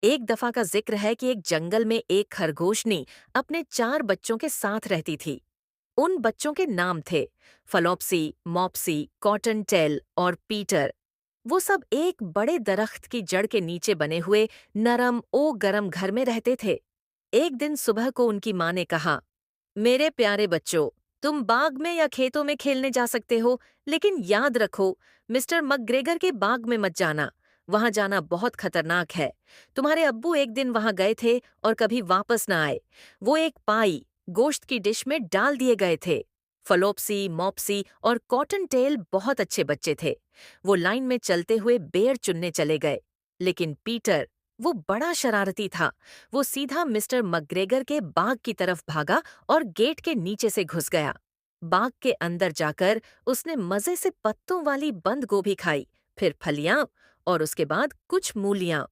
एक दफा का जिक्र है कि एक जंगल में एक खरगोशनी अपने 4 बच्चों के साथ रहती थी। उन बच्चों के नाम थे फलोप्सी, मॉप्सी, कॉटन टेल और पीटर। वो सब एक बड़े दरख्त की जड़ के नीचे बने हुए नरम ओ गरम घर में रहते थे। एक दिन सुबह को उनकी माँ ने कहा, मेरे प्यारे बच्चों, तुम बाग में या खेतों में खेलने जा सकते हो, लेकिन याद रखो, मिस्टर मकग्रेगर के बाग में मत जाना। वहां जाना बहुत खतरनाक है। तुम्हारे अब्बू एक दिन वहां गए थे और कभी वापस न आए। वो एक पाई गोश्त की डिश में डाल दिए गए थे। फलोप्सी, मॉप्सी और कॉटन टेल बहुत अच्छे बच्चे थे। वो लाइन में चलते हुए बेर चुनने चले गए। लेकिन पीटर, वो बड़ा शरारती था। वो सीधा मिस्टर मकग्रेगर के बाग की तरफ भागा और गेट के नीचे से घुस गया। बाग के अंदर जाकर उसने मजे से पत्तों वाली बंद गोभी खाई, फिर फलियां और उसके बाद कुछ मूलियां।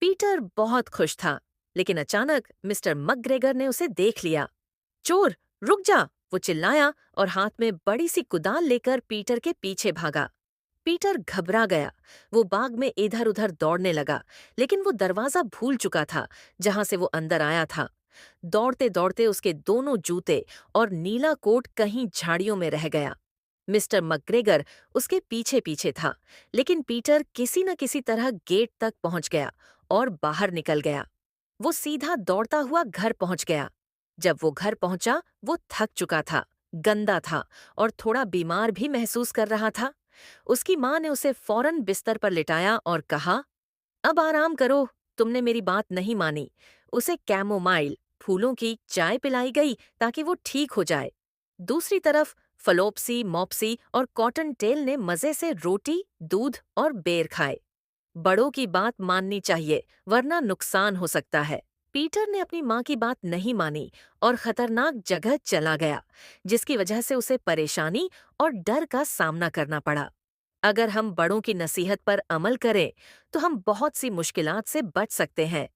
पीटर बहुत खुश था, लेकिन अचानक मिस्टर मकग्रेगर ने उसे देख लिया। चोर, रुक जा! वो चिल्लाया और हाथ में बड़ी सी कुदाल लेकर पीटर के पीछे भागा। पीटर घबरा गया। वो बाग में इधर उधर दौड़ने लगा, लेकिन वो दरवाजा भूल चुका था जहां से वो अंदर आया था। दौड़ते दौड़ते उसके दोनों जूते और नीला कोट कहीं झाड़ियों में रह गया। मिस्टर मकग्रेगर उसके पीछे पीछे था, लेकिन पीटर किसी न किसी तरह गेट तक पहुंच गया और बाहर निकल गया। वो सीधा दौड़ता हुआ घर पहुंच गया। जब वो घर पहुंचा, वो थक चुका था, गंदा था और थोड़ा बीमार भी महसूस कर रहा था। उसकी माँ ने उसे फौरन बिस्तर पर लिटाया और कहा, अब आराम करो, तुमने मेरी बात नहीं मानी। उसे कैमोमाइल फूलों की चाय पिलाई गई ताकि वो ठीक हो जाए। दूसरी तरफ फलोप्सी, मॉप्सी और कॉटन टेल ने मजे से रोटी, दूध और बेर खाए। बड़ों की बात माननी चाहिए, वरना नुकसान हो सकता है। पीटर ने अपनी माँ की बात नहीं मानी और खतरनाक जगह चला गया, जिसकी वजह से उसे परेशानी और डर का सामना करना पड़ा। अगर हम बड़ों की नसीहत पर अमल करें, तो हम बहुत सी मुश्किलात से बच सकते हैं।